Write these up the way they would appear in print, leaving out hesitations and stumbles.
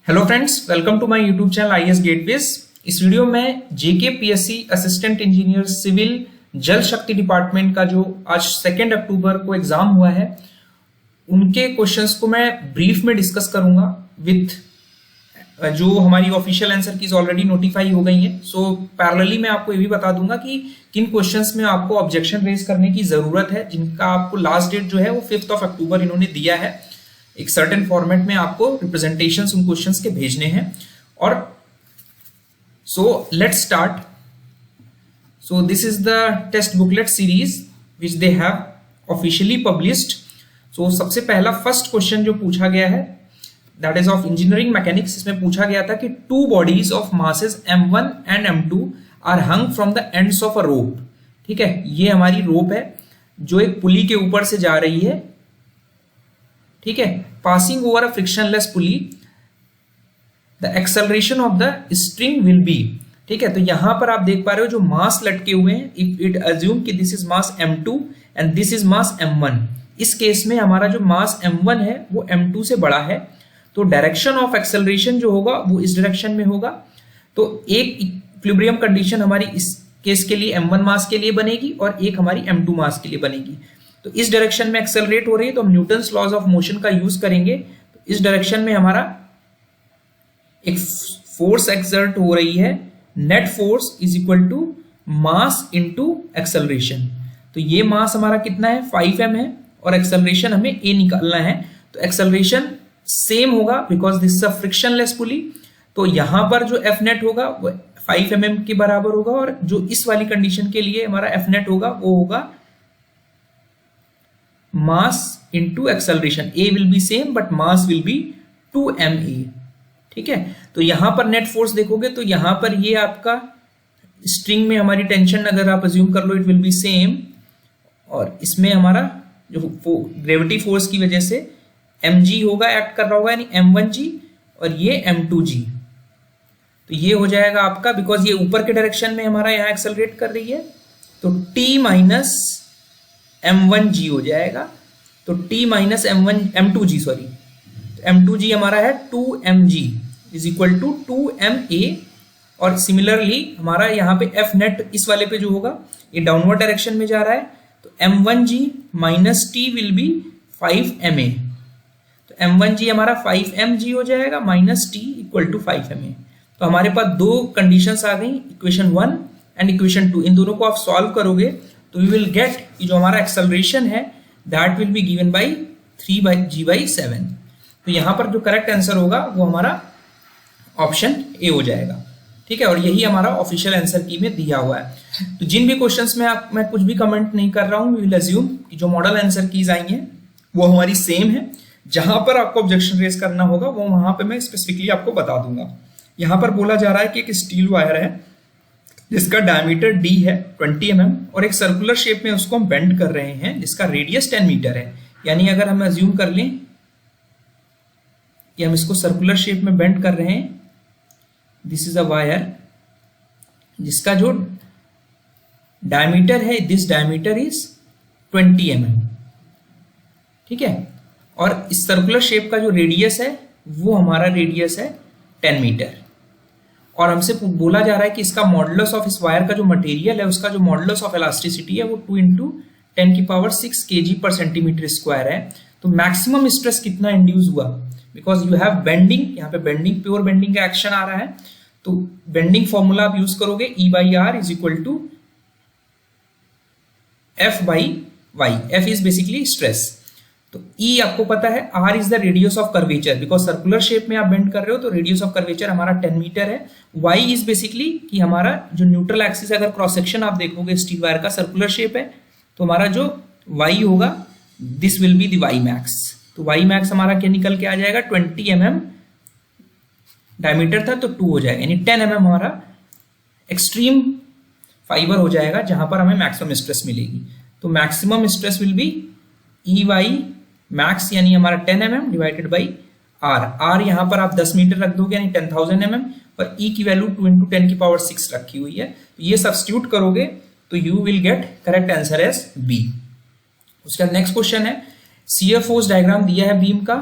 Hello friends, welcome to my YouTube channel IAS gateways. इस video में JK PSC assistant engineer civil Jal Shakti department का जो आज 2 अक्टूबर को एग्जाम हुआ है उनके क्वेश्चंस को मैं ब्रीफ में डिस्कस करूंगा विथ जो हमारी official answer keys already notify हो गई हैं। सो पैरेलली मैं आपको ये भी बता दूंगा कि किन क्वेश्चंस में आपको ऑब्जेक्शन रेज करने की जरूरत है, जिनका आपको लास्ट डेट जो है वो 5 अक्टूबर इन्होंने दिया है। एक सर्टेन फॉर्मेट में आपको रिप्रेजेंटेशंस उन क्वेश्चंस के भेजने हैं। और so let's start. So this is the test booklet series which they have officially published. So सबसे पहला फर्स्ट क्वेश्चन जो पूछा गया है that is of engineering mechanics. इसमें पूछा गया था कि 2 bodies of masses m1 and m2 are hung from the ends of a rope. ठीक है, ये हमारी रोप है जो एक पुली के ऊपर से जा रही है। ठीक है, passing over a frictionless pulley the acceleration of the string will be. ठीक है, तो यहां पर आप देख पा रहे हो जो मास लटके हुए हैं, इफ इट अज्यूम कि this is mass m2 and this is mass m1। इस केस में हमारा जो मास m1 है वो m2 से बड़ा है, तो डायरेक्शन ऑफ एक्सेलरेशन जो होगा वो इस डायरेक्शन में होगा। तो एक इक्विलिब्रियम कंडीशन हमारी इस केस के लिए m1 मास के लिए बनेगी और एक हमारी m2 मास के लिए बनेगी। तो इस डायरेक्शन में एक्सेलरेट हो रही है तो हम न्यूटन्स लॉज ऑफ मोशन का यूज करेंगे। तो इस डायरेक्शन में हमारा एक फोर्स एक्सर्ट हो रही है, net force is equal to mass into acceleration. तो ये मास हमारा कितना है 5m है और एक्सेलरेशन हमें a निकालना है। तो एक्सेलरेशन सेम होगा because this is a frictionless pulley. तो यहां पर जो एफ नेट होगा वो 5mm के बराबर होगा और जो इस वाली कंडीशन के लिए हमारा एफ नेट होगा वो होगा मास into acceleration. a will be same but mass will be 2ma। ठीक है, तो यहां पर नेट फोर्स देखोगे तो यहां पर ये आपका स्ट्रिंग में हमारी टेंशन अगर आप अज्यूम कर लो इट विल बी सेम, और इसमें हमारा जो ग्रेविटी फोर्स की वजह से mg होगा, एक्ट कर रहा होगा, यानी m1g और ये m2g। तो ये हो जाएगा आपका, बिकॉज ये ऊपर के डायरेक्शन में हमारा यहां एक्सेलरेट कर रही है, तो t माइनस m1g हो जाएगा। तो t minus m2g sorry, m2g हमारा है 2mg is equal to 2ma। और सिमिलरली हमारा यहाँ पे f नेट इस वाले पे जो होगा ये डाउनवर्ड डायरेक्शन में जा रहा है, तो m1g minus t will be 5ma। तो m1g हमारा 5mg हो जाएगा minus t equal to 5ma। तो हमारे पास 2 कंडीशंस आ गई, इक्वेशन 1 एंड इक्वेशन 2। इन दोनों को आप सॉल्व करोगे तो वी विल गेट कि जो हमारा एक्सेलरेशन है that will be given by 3g/7। तो यहां पर जो करेक्ट आंसर होगा वो हमारा ऑप्शन ए हो जाएगा। ठीक है, और यही हमारा ऑफिशियल आंसर की में दिया हुआ है। तो जिन भी क्वेश्चंस में मैं कुछ भी कमेंट नहीं कर रहा हूं, वी विल अज्यूम कि जो मॉडल आंसर कीज आई हैं वो हमारी सेम है। जहां पर आपको ऑब्जेक्शन रेज करना होगा वो वहां पे मैं स्पेसिफिकली आपको बता दूंगा। यहां पर बोला जा रहा है कि एक स्टील वायर है जिसका डायमीटर d है 20 mm और एक सर्कुलर शेप में उसको हम बेंड कर रहे हैं जिसका रेडियस 10 मीटर है। यानी अगर हम अज्यूम कर लें कि हम इसको सर्कुलर शेप में बेंड कर रहे हैं, दिस इज अ वायर जिसका जो डायमीटर है, दिस डायमीटर इज 20 mm। ठीक है, और इस सर्कुलर शेप का जो रेडियस है वो हमारा रेडियस है 10 मीटर। और हमसे बोला जा रहा है कि इसका मॉडुलस ऑफ इस वायर का जो मटेरियल है उसका जो मॉडुलस ऑफ इलास्टिसिटी है वो 2 × 10⁻⁶ kg/cm² है। तो मैक्सिमम स्ट्रेस कितना इंड्यूस हुआ, बिकॉज यू हैव बेंडिंग, यहाँ पे बेंडिंग प्योर बेंडिंग का एक्शन आ रहा है। तो बेंडिंग फॉर्मूला आप यूज करोगे E/R is equal to F/y। F is basically stress. तो E आपको पता है, R is the radius of curvature, because circular shape में आप बेंड कर रहे हो तो रेडियस ऑफ कर्वेचर हमारा 10 मीटर है। Y इज बेसिकली कि हमारा जो न्यूट्रल एक्सिस, अगर क्रॉस सेक्शन आप देखोगे स्टील वायर का सर्कुलर शेप है तो हमारा जो Y होगा this will be the Y max. तो Y मैक्स हमारा क्या निकल के आ जाएगा, 20 mm डायमीटर था तो 2 हो जाएगा, यानी 10 mm हमारा एक्सट्रीम फाइबर हो जाएगा जहां पर हमें मैक्सिमम स्ट्रेस मिलेगी। तो maximum stress will be EY max यानी हमारा 10 mm divided by R। R यहां पर आप 10 मीटर रख दोगे यानी 10,000 mm, पर E की वैल्यू 2 × 10⁻⁶ रखी हुई है। तो ये सब्स्टिट्यूट करोगे तो you will get correct answer as B. उसका नेक्स्ट क्वेश्चन है, शियर फोर्स डायग्राम दिया है बीम का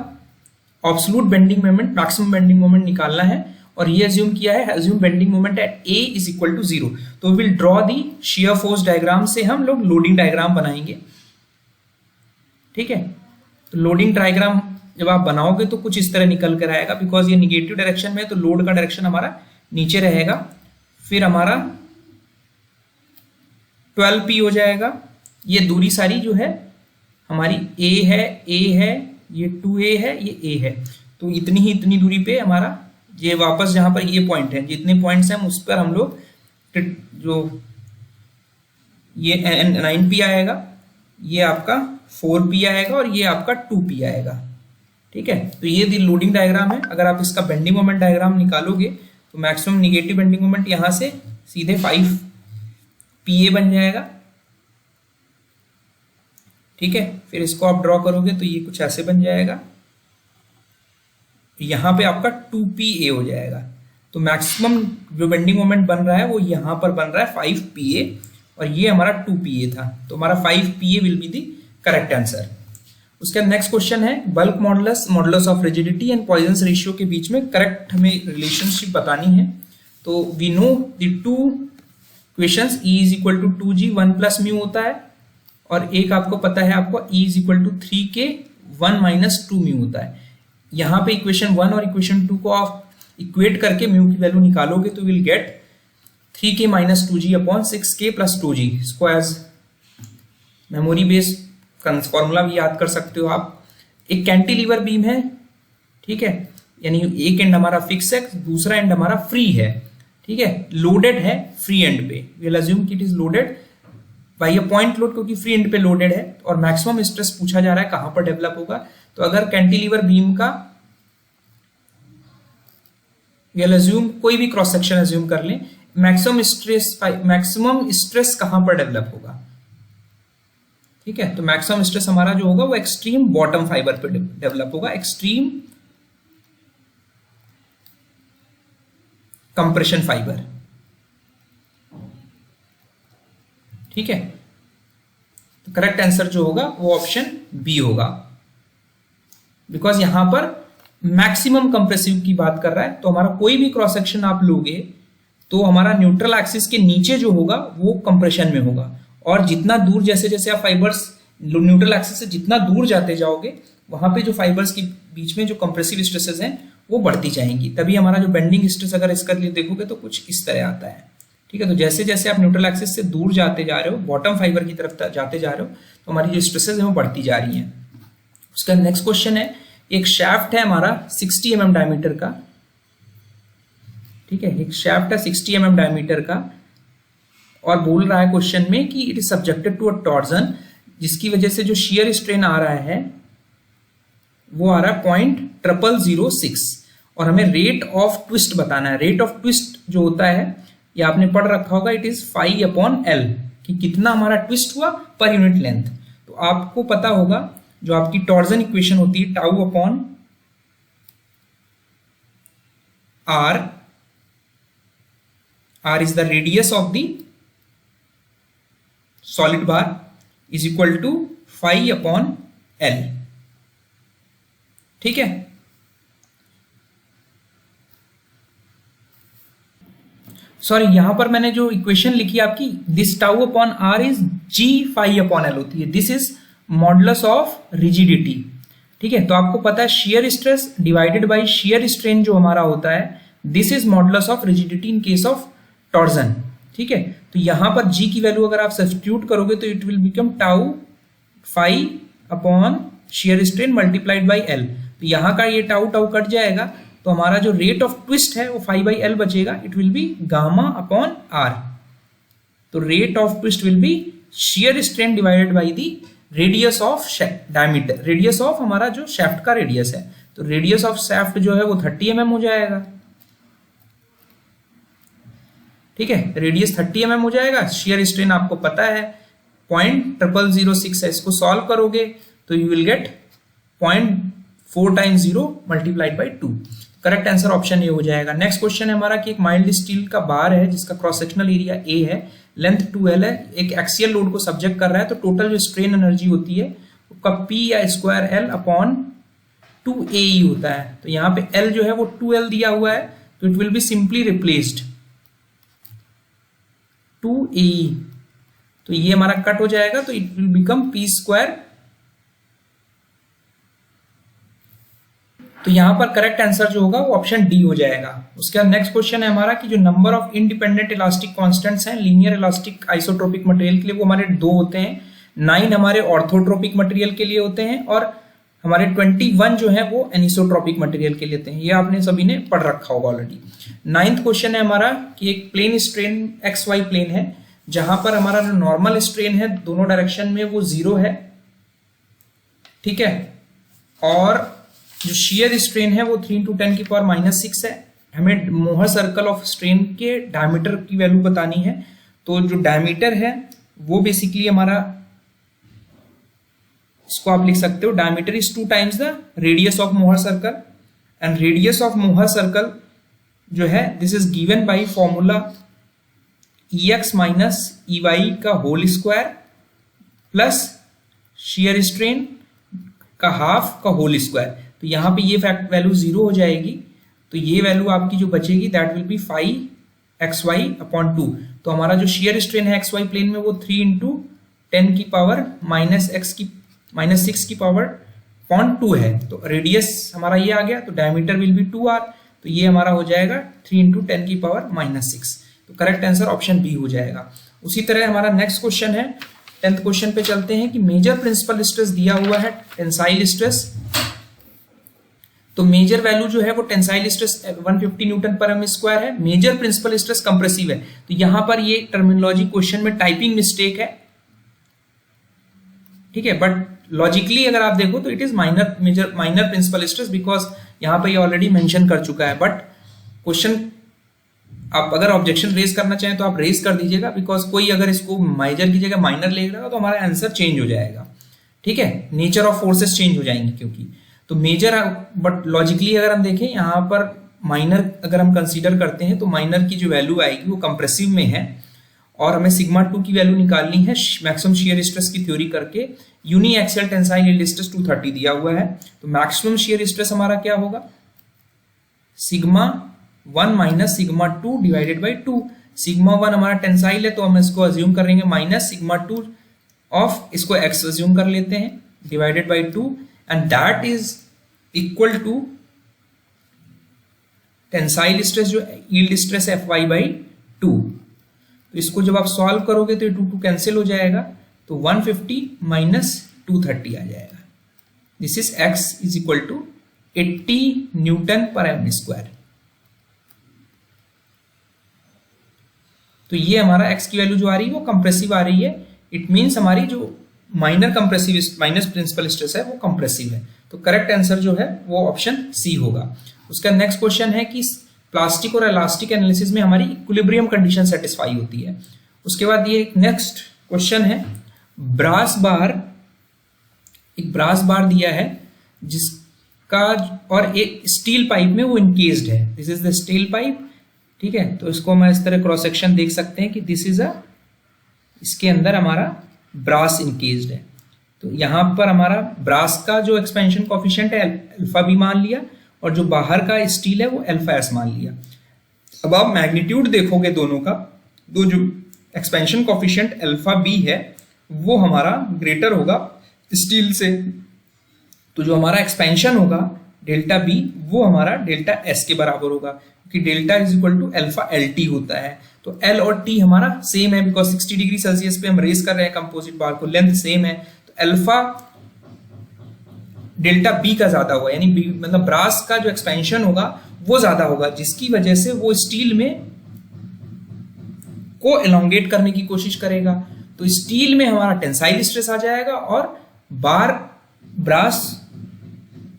absolute bending moment, maximum bending moment निकालना है, और ये अज्यूम किया है, assume bending moment at A is equal to 0। तो will draw the shear force diagram से हम लोग लोडिंग डायग्राम बनाएंगे। ठीक है, तो लोडिंग डायग्राम जब आप बनाओगे तो कुछ इस तरह निकल कर आएगा, बिकॉज ये निगेटिव डायरेक्शन में है तो लोड का डायरेक्शन हमारा नीचे रहेगा। फिर हमारा 12P हो जाएगा। ये दूरी सारी जो है हमारी A है, ये 2A है, ये A है, तो इतनी दूरी पे हमारा ये वापस जहां पर ये पॉइंट है, जितने पॉइंट्स हैं उस पर हम लोग जो ये 9P आएगा, ये आपका 4P आएगा और ये आपका 2P आएगा। ठीक है, तो ये लोडिंग डायग्राम है। अगर आप इसका बेंडिंग मोमेंट डायग्राम निकालोगे तो मैक्सिमम निगेटिव बेंडिंग मोमेंट यहां से सीधे 5PA बन जाएगा। ठीक है, फिर इसको आप ड्रॉ करोगे तो ये कुछ ऐसे बन जाएगा, यहां पे आपका 2PA हो जाएगा। तो मैक्सिमम जो बेंडिंग मोमेंट बन रहा है वो यहां पर बन रहा है 5PA, और ये हमारा 2PA था, तो हमारा 5PA will be the correct answer. उसके बाद नेक्स्ट क्वेश्चन है bulk modulus, modulus of rigidity and Poisson's ratio के बीच में करेक्ट हमें रिलेशनशिप बतानी है। तो we know the two questions, E is equal to 2G 1 plus mu होता है, और एक आपको पता है आपको E is equal to 3K 1 minus 2 mu होता है। यहाँ पे इक्वेशन 1 और इक्वेशन 2 को आप इक्वेट करके म्यू की वैल्यू निकालोगे तो will gate 3K minus 2G upon 6K plus 2G। इसको एज मेमोरी बेस्ड फॉर्मूला भी याद कर सकते हो आप। एक कैंटिलीवर बीम है, ठीक है, यानी एक एंड हमारा फिक्स है, दूसरा एंड हमारा फ्री है। ठीक है, लोडेड है फ्री एंड पे, विल अज्यूम कि it is loaded by a point load, क्योंकि फ्री एंड पे लोडेड है, और मैक्सिमम स्ट्रेस पूछा जा रहा है कहां पर डेवलप होगा। तो अगर कैंटिलीवर बीम का विल अज्यूम कोई भी क्रॉस सेक्शन अज्यूम कर लें, मैक्सिमम स्ट्रेस कहां पर डेवलप होगा। ठीक है, तो मैक्सिमम स्ट्रेस हमारा जो होगा वो एक्सट्रीम बॉटम फाइबर पे डेवलप होगा, एक्सट्रीम कंप्रेशन फाइबर। ठीक है, तो करेक्ट आंसर जो होगा वो ऑप्शन बी होगा, बिकॉज यहां पर मैक्सिमम कंप्रेसिव की बात कर रहा है। तो हमारा कोई भी क्रॉस सेक्शन आप लोगे तो हमारा न्यूट्रल एक्सिस के नीचे जो होगा वो कंप्रेशन में होगा, और जितना दूर जैसे जैसे आप फाइबर्स न्यूट्रल एक्सिस से जितना दूर जाते जाओगे वहां पे जो फाइबर्स के बीच में जो कंप्रेसिव स्ट्रेसेस हैं वो बढ़ती जाएंगी। तभी हमारा जो बेंडिंग स्ट्रेस अगर इसका लिए देखोगे तो कुछ इस तरह आता है। ठीक है, तो जैसे जैसे आप न्यूट्रल एक्सिस से दूर जाते जा रहे हो, बॉटम फाइबर की तरफ जाते जा रहे हो, तो हमारी जो स्ट्रेसेस हैं वो बढ़ती जा रही हैं। उसका नेक्स्ट क्वेश्चन है, एक शाफ्ट है हमारा 60 mm डायमीटर का। ठीक है, एक शाफ्ट है 60 mm डायमीटर का, और बोल रहा है क्वेश्चन में कि it is subjected to a torsion, जिसकी वजह से जो शियर स्ट्रेन आ रहा है वो आ रहा है 0.0006, और हमें रेट ऑफ ट्विस्ट बताना है। रेट ऑफ ट्विस्ट जो होता है ये आपने पढ़ रखा होगा, इट इज φ/L, कि कितना हमारा ट्विस्ट हुआ पर यूनिट लेंथ। तो आपको पता होगा जो आपकी टॉर्जन इक्वेशन होती है τ/R, R is the radius of the solid bar is equal to φ/L। ठीक है, सॉरी यहां पर मैंने जो इक्वेशन लिखी आपकी, दिस τ/R इज G∅/L होती है, this is modulus of rigidity. ठीक है, तो आपको पता है shear stress divided by shear strain जो हमारा होता है, this is modulus of rigidity in case of torsion. ठीक है, तो यहां पर G की वैल्यू अगर आप सब्स्टिट्यूट करोगे तो it will become τ/φ shear strain multiplied by L। तो यहां का ये टाउ कट जाएगा, तो हमारा जो रेट ऑफ ट्विस्ट है वो φ/L बचेगा, इट विल बी γ/R। तो rate of twist will be shear strain divided by the radius of diameter, radius of हमारा जो शाफ्ट का रेडियस है। तो रेडियस ऑफ शाफ्ट जो है वो 30 mm हो जाएगा। ठीक है, रेडियस 30 mm हो जाएगा, शियर स्ट्रेन आपको पता है 0.0006 है, इसको सॉल्व करोगे तो you will gate 0.4 × 0 multiplied by 2। Correct answer option A हो जाएगा। नेक्स्ट क्वेश्चन है हमारा कि एक माइल्ड स्टील का बार है जिसका क्रॉस सेक्शनल एरिया ए है, लेंथ 2L है, एक एक्सियल लोड को सब्जेक्ट कर रहा है, तो टोटल जो स्ट्रेन एनर्जी होती है उसका P/2L अपॉन 2AE होता है, तो यहाँ पे L जो है वो 2L दिया हुआ है, तो it will be simply replaced 2AE, तो ये हमारा कट हो जाएगा, तो इट विल बिकम P²। तो यहां पर करेक्ट आंसर जो होगा वो ऑप्शन डी हो जाएगा। उसके बाद नेक्स्ट क्वेश्चन है हमारा कि जो number of independent elastic constants हैं लीनियर इलास्टिक आइसोट्रोपिक मटेरियल के लिए वो हमारे 2 होते हैं, 9 हमारे ऑर्थोट्रोपिक मटेरियल के लिए होते हैं, और हमारे 21 जो है वो एनिसोट्रोपिक मटेरियल के लिए होते हैं। ये आपने सभी ने पढ़ रखा होगा ऑलरेडी। 9th क्वेश्चन है हमारा कि एक प्लेन स्ट्रेन XY प्लेन है, जहां पर हमारा जो नॉर्मल स्ट्रेन है दोनों डायरेक्शन में वो 0 है, ठीक है, और जो शियर स्ट्रेन है वो 3 × 10⁻⁻⁶ है। हमें मोहर सर्कल ऑफ स्ट्रेन के डायमीटर की वैल्यू बतानी है, तो जो डायमीटर है वो बेसिकली हमारा, इसको आप लिख सकते हो diameter is 2 times the radius of Mohr circle, and radius of Mohr circle जो है this is given by formula EX - EY का whole square plus shear strain का हाफ का होल स्क्वायर। तो यहां पे ये फैक्ट वैल्यू 0 हो जाएगी, तो ये वैल्यू आपकी जो बचेगी दैट विल बी 5xy/2। तो हमारा जो शियर स्ट्रेन है XY प्लेन में वो 3 × 10⁻⁻⁶ है, तो रेडियस हमारा ये आ गया, तो डायमीटर विल बी 2r, तो ये हमारा हो जाएगा 3 × 10⁻⁻⁶। तो करेक्ट आंसर ऑप्शन बी हो जाएगा। उसी तरह हमारा नेक्स्ट क्वेश्चन है 10th क्वेश्चन पे चलते हैं कि मेजर प्रिंसिपल स्ट्रेस दिया हुआ है टेंसाइल स्ट्रेस, तो मेजर वैल्यू जो है वो टेंसाइल स्ट्रेस 150 Nm/m² है, मेजर प्रिंसिपल स्ट्रेस कंप्रेसिव है। तो यहां पर ये टर्मिनोलॉजी क्वेश्चन में टाइपिंग मिस्टेक है, ठीक है, बट लॉजिकली अगर आप देखो तो it is minor principal stress, because यहां पर ये ऑलरेडी मेंशन कर चुका है। बट क्वेश्चन आप अगर ऑब्जेक्शन रेज करना चाहें तो आप रेज कर दीजिएगा, बिकॉज कोई अगर इसको मेजर की जगह माइनर ले रहा हो तो हमारा आंसर चेंज हो जाएगा, ठीक है, नेचर ऑफ फोर्सेस चेंज हो जाएंगे क्योंकि, तो मेजर, बट लॉजिकली अगर हम देखें यहाँ पर माइनर अगर हम कंसीडर करते हैं तो माइनर की जो वैल्यू आएगी वो कंप्रेसिव में है, और हमें σ2 की वैल्यू निकालनी है मैक्सिमम शियर स्ट्रेस की थ्योरी करके। Uniaxial tensile yield stress 230 दिया हुआ है, तो मैक्सिमम शियर स्ट्रेस हमारा क्या होगा, σ1 - σ2 डिवाइडेड बाई 2। σ1 हमारा टेंसाइल है तो हम इसको अज्यूम करेंगे -σ2 ऑफ, इसको x अज्यूम कर लेते हैं, divided by 2, and that is equal to tensile stress जो यील्ड स्ट्रेस Fy/2। तो इसको जब आप सॉल्व करोगे तो ये 2 कैंसिल हो जाएगा, तो 150 - 230 आ जाएगा। This is x is equal to 80 Nm/m²। तो ये हमारा x की वैल्यू जो आ रही है वो कंप्रेसिव आ रही है, इट मींस हमारी जो माइनर प्रिंसिपल स्ट्रेस है वो कंप्रेसिव है। तो करेक्ट आंसर जो है वो ऑप्शन सी होगा। उसका नेक्स्ट क्वेश्चन है कि प्लास्टिक और इलास्टिक एनालिसिस में हमारी इक्विलिब्रियम कंडीशन सेटिस्फाई होती है। उसके बाद ये एक नेक्स्ट क्वेश्चन है, एक ब्रास बार दिया है जिसका, और एक स्टील पाइप में वो इनकेस्ड है, this is the steel pipe, ठीक है। तो इसको हम इस तरह क्रॉस सेक्शन देख सकते हैं कि दिस इज इसके अंदर हमारा ब्रास इनकेस्ड है। तो यहां पर हमारा ब्रास का जो एक्सपेंशन कोफिशिएंट है अल्फा बी मान लिया, और जो बाहर का स्टील है वो अल्फा एस मान लिया। अब आप मैग्नीट्यूड देखोगे दोनों का, दो जो एक्सपेंशन कोफिशिएंट अल्फा बी है वो हमारा ग्रेटर होगा स्टील से, तो जो हमारा एक्सपेंशन होगा डेल्टा बी वो हमारा डेल्टा एस के बराबर होगा, क्योंकि delta is equal to alpha L T होता है। तो एल और टी हमारा सेम है, बिकॉज 60 डिग्री सेल्सियस पे हम रेस कर रहे हैं कंपोजिट बार को, लेंथ सेम है, तो अल्फा डेल्टा बी का ज्यादा होगा, यानी बी मतलब ब्रास का जो एक्सपेंशन होगा वो ज्यादा होगा, जिसकी वजह से वो स्टील में को एलोंगेट करने की कोशिश करेगा। तो स्टील में हमारा टेंसाइल स्ट्रेस आ जाएगा और ब्रास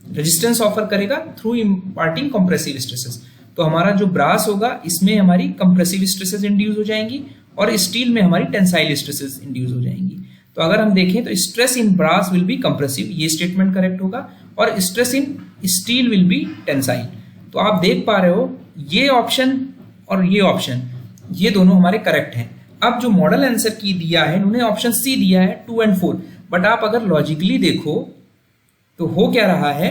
रेजिस्टेंस ऑफर करेगा थ्रू इम्पार्टिंग कंप्रेसिव स्ट्रेसेस। तो हमारा जो ब्रास होगा इसमें हमारी कंप्रेसिव स्ट्रेसेस इंड्यूस हो जाएंगी और स्टील में हमारी टेंसाइल स्ट्रेसेस इंड्यूस हो जाएंगी। तो अगर हम देखें तो stress in brass will be compressive, ये स्टेटमेंट करेक्ट होगा, और stress in steel will be tensile. तो आप देख पा रहे हो ये ऑप्शन और ये ऑप्शन, ये दोनों हमारे करेक्ट हैं। अब जो मॉडल आंसर की दिया है इन्होंने ऑप्शन सी दिया है 2 और 4, बट आप अगर लॉजिकली देखो तो हो क्या रहा है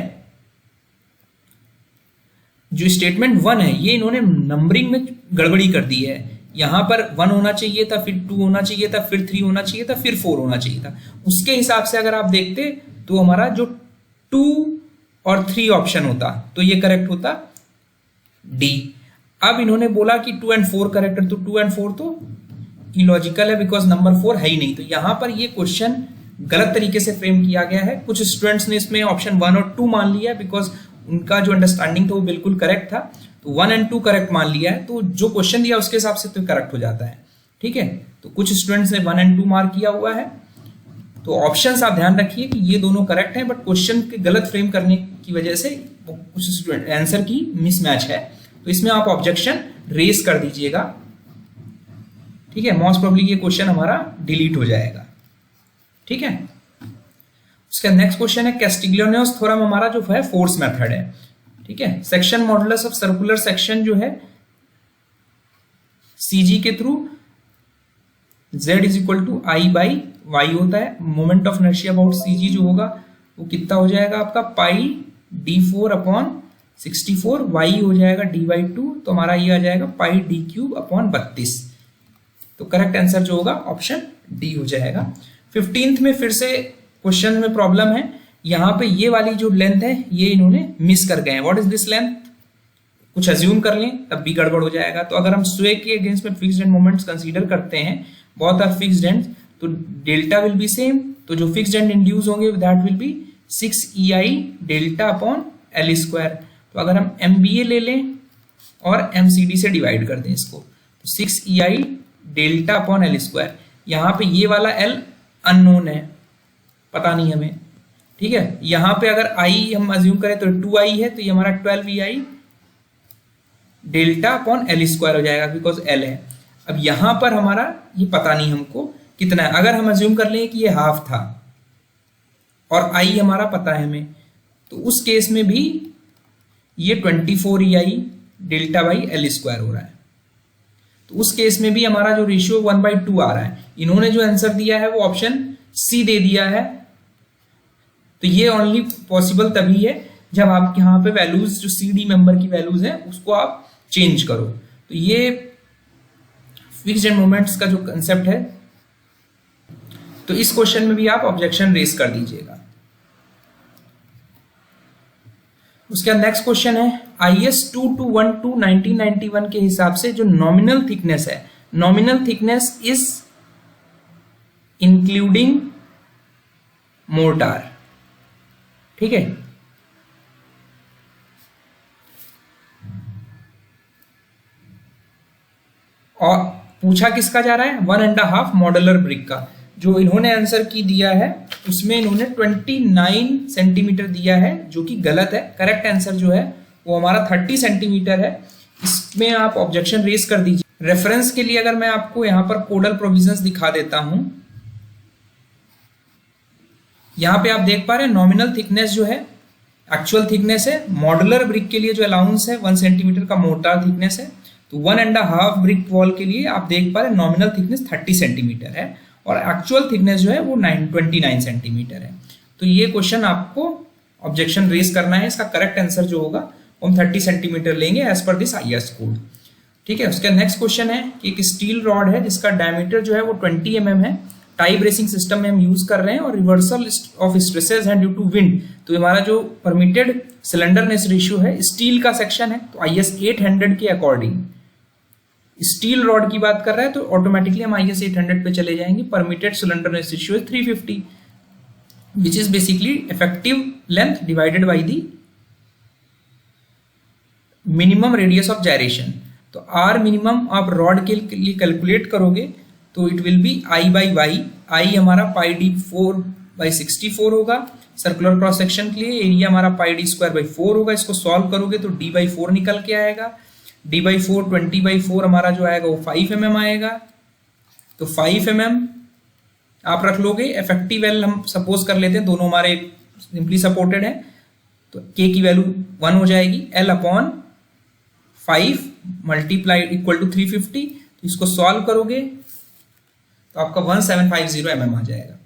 जो स्टेटमेंट 1 है ये इन्होंने नंबरिंग में गड़बड़ी कर दी है। यहाँ पर 1 होना चाहिए था, फिर 2 होना चाहिए था, फिर 3 होना चाहिए था, फिर 4 होना चाहिए था। उसके हिसाब से अगर आप देखते तो हमारा जो 2 और 3 ऑप्शन होता तो ये करेक्ट होता डी। अब इन्होंने बोला कि 2 and 4 करेक्ट है, तो 2 and 4 तो इलॉजिकल है बिकॉज नंबर 4 है ही नहीं। तो यहां पर ये क्वेश्चन गलत तरीके से फ्रेम किया गया है। कुछ स्टूडेंट्स ने इसमें ऑप्शन 1 और 2 मान लिया बिकॉज उनका जो अंडरस्टैंडिंग था वो बिल्कुल करेक्ट था, तो 1 and 2 करेक्ट मान लिया है, तो जो क्वेश्चन दिया उसके हिसाब से तो करेक्ट हो जाता है। ठीक है, तो कुछ स्टूडेंट्स ने 1 and 2 मार्क किया हुआ है। तो ऑप्शंस आप ध्यान रखिए कि ये दोनों करेक्ट हैं, बट क्वेश्चन के गलत फ्रेम करने की वजह से कुछ स्टूडेंट आंसर की मिसमैच है, तो इसमें आप ऑब्जेक्शन रेज कर दीजिएगा। ठीक है, मोस्ट प्रोबेबली ये क्वेश्चन हमारा डिलीट हो जाएगा। ठीक है, उसका नेक्स्ट क्वेश्चन है कैस्टिग्लियानोस थ्योरम हमारा जो है फोर्स मेथड है। ठीक है, section modulus of circular section जो है सीजी के through z is equal to I by Y होता है। Moment of inertia about CG जो होगा वो कितना हो जाएगा आपका पाई d4 अपॉन 64, वाई हो जाएगा d/2, तो हमारा ये आ जाएगा पाई d³ अपॉन 32। तो करेक्ट आंसर जो होगा ऑप्शन डी हो जाएगा। 15th में फिर से क्वेश्चन में प्रॉब्लम है, यहां पे ये वाली जो लेंथ है ये इन्होंने मिस कर गए हैं। व्हाट इज दिस लेंथ, कुछ अज्यूम कर लें तब भी गड़बड़ हो जाएगा। तो अगर हम स्वे के अगेंस्ट में फिक्स्ड एंड मोमेंट्स कंसीडर करते हैं, बोथ आर फिक्स्ड एंड, तो डेल्टा विल बी सेम। तो जो फिक्स्ड एंड इंड्यूस होंगे that will be 6EI delta upon L square. तो अगर हम MBA ले लें और MCD से डिवाइड कर दें इसको, तो 6EI delta upon L square. यहां पे ये वाला L अननोन है, पता नहीं हमें। ठीक है, यहां पे अगर I हम अज्यूम करें तो 2I है, तो ये हमारा 12EI delta upon L square हो जाएगा बिकॉज L है। अब यहां पर हमारा ये पता नहीं हमको कितना है। अगर हम अज्यूम कर लें कि ये हाफ था और I हमारा पता है हमें, तो उस केस में भी ये 24EI delta by L square हो रहा है। तो उस केस में भी हमारा जो रेशियो 1/2 आ रहा है। इन्होंने जो आंसर दिया है वो ऑप्शन सी दे दिया है। तो ये ओनली पॉसिबल तभी है जब आप यहाँ पे वैल्यूज जो CD मेंबर की वैल्यूज है उसको आप चेंज करो। तो ये फिक्स्ड एंड मोमेंट्स का जो कंसेप्ट है, तो इस क्वेश्चन में भी आप ऑब्जेक्शन रेज कर दीजिएगा। उसका नेक्स्ट क्वेश्चन है IS 2212 1991 के हिसाब से जो नॉमिनल थिकनेस है, nominal thickness is including mortar. ठीक है, और पूछा किसका जा रहा है, 1.5 मॉडुलर ब्रिक का। जो इन्होंने आंसर की दिया है उसमें इन्होंने 29 सेंटीमीटर दिया है, जो कि गलत है। करेक्ट आंसर जो है वो हमारा 30 सेंटीमीटर है। इसमें आप ऑब्जेक्शन रेज कर दीजिए। रेफरेंस के लिए अगर मैं आपको यहां पर कोडल प्रोविजंस दिखा देता हूं, यहां पे आप देख पा रहे हैं नॉमिनल थिकनेस जो है एक्चुअल थिकनेस है। मॉडुलर ब्रिक के लिए जो अलाउंस है 1 सेंटीमीटर का मोर्टार थिकनेस है। तो 1.5 ब्रिक वॉल के लिए आप देख पा रहे हैं नॉमिनल थिकनेस 30 सेंटीमीटर है और एक्चुअल थिकनेस जो है वो 29 सेंटीमीटर है। तो ये क्वेश्चन आपको ऑब्जेक्शन रेज करना है। इसका करेक्ट आंसर जो होगा वो हम 30 सेंटीमीटर लेंगे as per this IS code. ठीक है, उसका नेक्स्ट क्वेश्चन है कि एक स्टील रॉड है जिसका डायमीटर जो है वो 20 mm है। टाई ब्रेसिंग सिस्टम में हम यूज कर रहे हैं और रिवर्सल ऑफ स्ट्रेसेस है ड्यू टू विंड। तो हमारा जो परमिटेड सिलेंडरनेस रेशियो है स्टील का सेक्शन है, तो IS 800 के अकॉर्डिंग स्टील रॉड की बात कर रहा है तो ऑटोमेटिकली हम IS 800 पे चले जाएंगे। परमिटेड सिलेंडरनेस रेशियो है 350 which is basically effective length divided by the minimum radius of gyration. तो R मिनिमम आप रॉड के लिए कैलकुलेट करोगे तो it will be I by Y. I हमारा पाई d4/64 होगा सर्कुलर क्रॉस सेक्शन के लिए। एरिया हमारा पाई d²/4 होगा। इसको सॉल्व करोगे तो d/4 निकल के आएगा। d/4 20/4 हमारा जो आएगा वो 5 mm आएगा। तो 5 mm आप रख लोगे। इफेक्टिव L हम सपोज कर लेते हैं, दोनों हमारे सिंपली सपोर्टेड है, तो K की वैल्यू 1 हो जाएगी। L upon 5 multiplied equal to 350। तो इसको सॉल्व करोगे तो आपका 1750 mm आ जाएगा।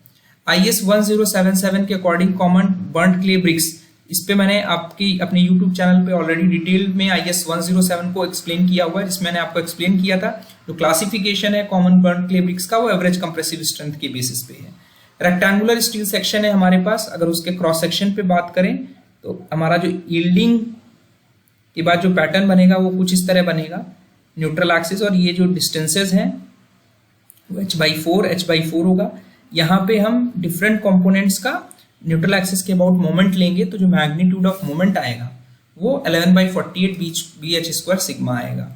IS 1077 के according common burnt clay bricks इस पे मैंने अपने YouTube चैनल पे ऑलरेडी डिटेल में IS 107 को एक्सप्लेन किया हुआ है, जिसमें मैंने आपको एक्सप्लेन किया था जो क्लासिफिकेशन है कॉमन बर्न क्ले ब्रिक्स का, वो एवरेज कंप्रेसिव स्ट्रेंथ के बेसिस पे है। रेक्टेंगुलर स्टील सेक्शन है हमारे पास। अगर उसके क्रॉस सेक्शन पे बात करें तो हमारा जो यील्डिंग के बाद जो पैटर्न बनेगा वो कुछ इस तरह बनेगा, न्यूट्रल एक्सिस, और ये जो डिस्टेंसेज हैं वो h/4 होगा। यहाँ पे हम डिफरेंट कंपोनेंट्स का न्यूट्रल एक्सिस के अबाउट मोमेंट लेंगे, तो जो मैग्नीट्यूड ऑफ मोमेंट आएगा वो 11/48 BH² सिग्मा आएगा।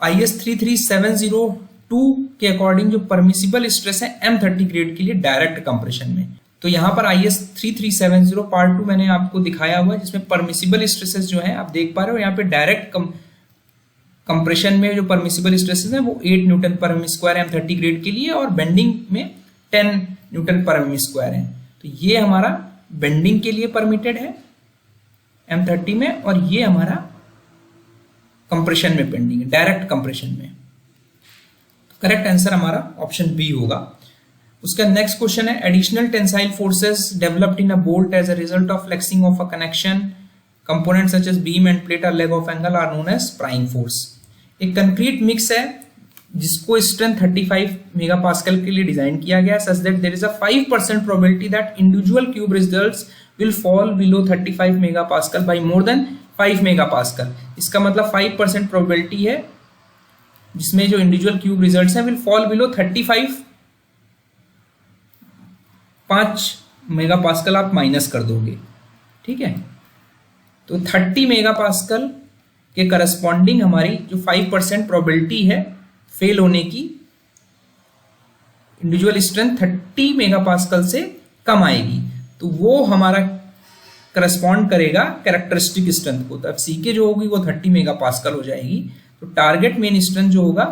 IS 33702 के अकॉर्डिंग जो परमिसिबल स्ट्रेस है M30 ग्रेड के लिए डायरेक्ट कंप्रेशन में, तो यहाँ पर IS 3370 पार्ट 2 मैंने आपको दिखाया हुआ है, जिसमें परमिसिबल स्ट्रेसेस जो है आप देख पा रहे हो। यहाँ पे डायरेक्ट कंप्रेशन में जो परमिसिबल स्ट्रेसेस हैं वो 8 न्यूटन पर एम स्क्वायर M30 ग्रेड के लिए, और बेंडिंग में 10 न्यूटन पर एम स्क्वायर है। तो ये हमारा बेंडिंग के लिए परमिटेड है M30 में, और ये हमारा कंप्रेशन में पेंडिंग है, डायरेक्ट कंप्रेशन में। करेक्ट आंसर हमारा ऑप्शन बी होगा। उसका नेक्स्ट क्वेश्चन है, additional tensile forces developed in a bolt as a result of flexing of a connection component such as beam and plate और leg of angle are known as prying force. एक concrete mix है जिसको strength 35 megapascal के लिए design किया गया है, such that there is a 5% probability that individual cube results will fall below 35 megapascal by more than 5 megapascal. इसका मतलब 5% प्रोबेबिलिटी है जिसमें जो इंडिविजुअल क्यूब रिजल्ट्स हैं विल फॉल बिलो 5 मेगापास्कल आप माइनस कर दोगे, ठीक है। तो 30 मेगापास्कल के करस्पॉन्डिंग हमारी जो 5% प्रोबेबिलिटी है फेल होने की, इंडिविजुअल स्ट्रेंथ 30 मेगापास्कल से कम आएगी, तो वो हमारा करस्पॉन्ड करेगा कैरेक्टरिस्टिक स्ट्रेंथ को। तो FCK जो होगी वो 30 मेगापास्कल हो जाएगी। तो टारगेट मेन स्ट्रेंथ जो होगा,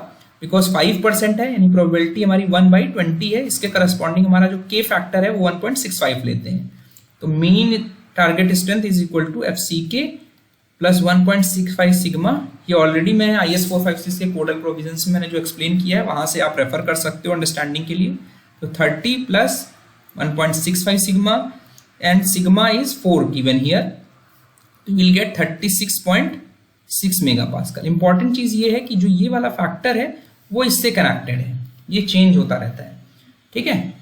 बिकॉज 5% है यानी प्रोबेबिलिटी हमारी 1/20 है, इसके करस्पॉन्डिंग हमारा जो K फैक्टर है वो 1.65 लेते हैं। तो mean target strength is equal to FCK plus 1.65 sigma. ये ऑलरेडी मैं IS 456 के कोडल प्रोविजन से मैंने जो एक्सप्लेन किया है वहां से आप रेफर कर सकते हो अंडरस्टैंडिंग के लिए। तो 30 plus 1.65 sigma and sigma is 4 given here, तो विल गेट 36.6 मेगापास्कल। इंपॉर्टेंट चीज ये है कि जो ये वाला फैक्टर है वो इससे कनेक्टेड है, ये चेंज होता रहता है, ठीक है।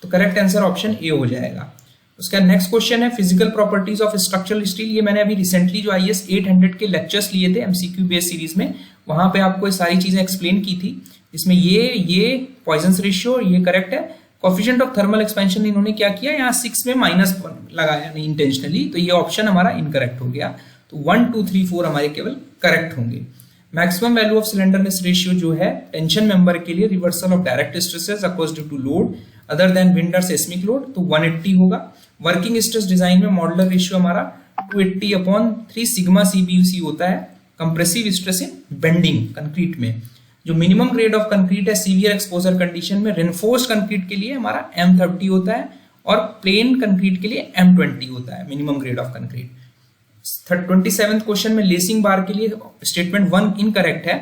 तो करेक्ट आंसर ऑप्शन ए हो जाएगा। उसका नेक्स्ट क्वेश्चन है physical properties of structural steel. ये मैंने अभी रिसेंटली जो IS 800 के लेक्चर्स लिए थे MCQ बेस सीरीज में, वहां पे आपको ये सारी चीजें एक्सप्लेन की थी। इसमें ये पॉइजंस रेशियो ये करेक्ट है। कोएफिशिएंट ऑफ थर्मल एक्सपेंशन इन्होंने क्या किया, यहाँ 6 में माइनस लगाया नहीं इंटेंशनली, तो ये ऑप्शन हमारा इनकरेक्ट हो गया। तो 1 2 3 4 हमारे केवल करेक्ट होंगे। Maximum value of slenderness ratio जो है टेंशन मेंबर के लिए reversal of direct stresses occurs due to load other than wind और सेस्मिक लोड, तो 180 होगा। वर्किंग स्ट्रेस डिजाइन में मॉडुलर रेशियो हमारा 280/3 सिग्मा CBUC होता है। Compressive stress in bending concrete में जो मिनिमम ग्रेड ऑफ कंक्रीट है सीवियर एक्सपोजर कंडीशन में रेनफोर्स्ड कंक्रीट के लिए हमारा M30 होता है, और प्लेन कंक्रीट के लिए M20 होता है minimum grade of concrete. 27th question में लेसिंग बार के लिए स्टेटमेंट 1 इनकरेक्ट है।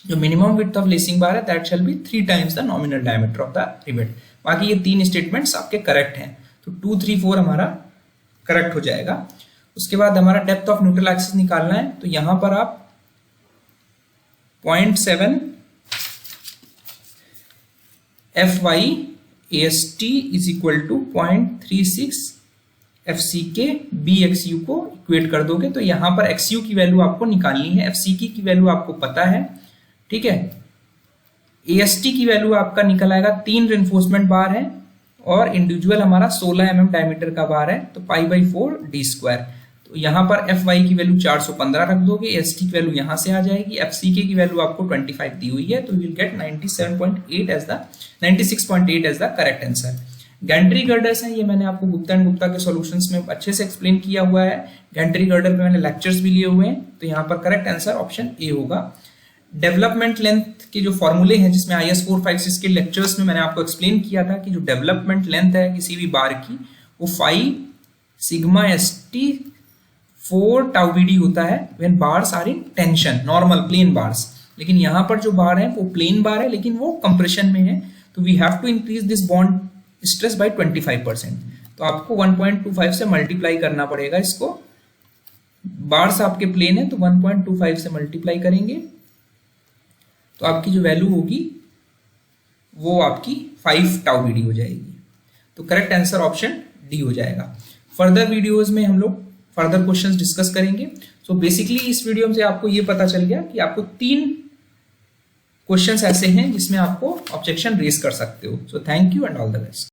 जो minimum width of lacing bar है that shall be 3 times the nominal diameter of the rivet. बाकी ये 3 स्टेटमेंट्स आपके करेक्ट हैं, तो 2 3 4 हमारा करेक्ट हो जाएगा। उसके बाद हमारा डेप्थ ऑफ न्यूट्रल एक्सिस निकालना है, तो यहां पर आप 0.7 FY/AST is equal to 0.36 FCK BXU को इक्वेट कर दोगे, तो यहां पर XU की वैल्यू आपको निकालनी है, FCK की वैल्यू आपको पता है, ठीक है। AST की वैल्यू आपका निकल आएगा, 3 रेनफोर्समेंट बार है और इंडिविजुअल हमारा 16 mm डायमीटर का बार है, तो π/4 d²। तो यहाँ पर FY की वैल्यू 415 रख दोगे, AST की वैल्यू यहाँ से आ जाएगी, FCK की वैल्यू आपको 25 दी हुई है, तो will get 96.8 as the correct answer. Gantry girders हैं, ये मैंने आपको गुप्ता एंड गुप्ता के सॉल्यूशंस में अच्छे से एक्सप्लेन किया हुआ है। गैंट्री गर्डर पे मैंने लेक्चर्स भी लिए हुए हैं, तो यहाँ पर करेक्ट आंसर ऑप्शन ए होगा। डेवलपमेंट लेंथ के जो फॉर्मूले हैं, जिसमें IS 456 के लेक्चर्स में मैंने आपको एक्सप्लेन किया था कि जो डेवलपमेंट लेंथ है किसी भी बार की वो 5 सिग्मा ST 4 टाउ BD होता है when bars are in tension, normal plain bars. लेकिन यहाँ पर जो बार है वो प्लेन बार है लेकिन वो कंप्रेशन में है, तो we have to increase this bond stress by 25%। तो आपको 1.25 से मल्टीप्लाई करना पड़ेगा इसको। बार्स आपके प्लेन है तो 1.25 से मल्टीप्लाई करेंगे तो आपकी जो वैल्यू होगी वो आपकी 5 टाउ BD हो जाएगी। तो करेक्ट आंसर ऑप्शन डी हो जाएगा। फर्दर वीडियोस में हम लोग फर्दर क्वेश्चंस डिस्कस करेंगे। सो बेसिकली इस वीडियो से आपको ये पता चल गया कि आपको 3 क्वेश्चंस ऐसे हैं जिसमें आपको ऑब्जेक्शन रेज कर सकते हो। So thank you and all the best.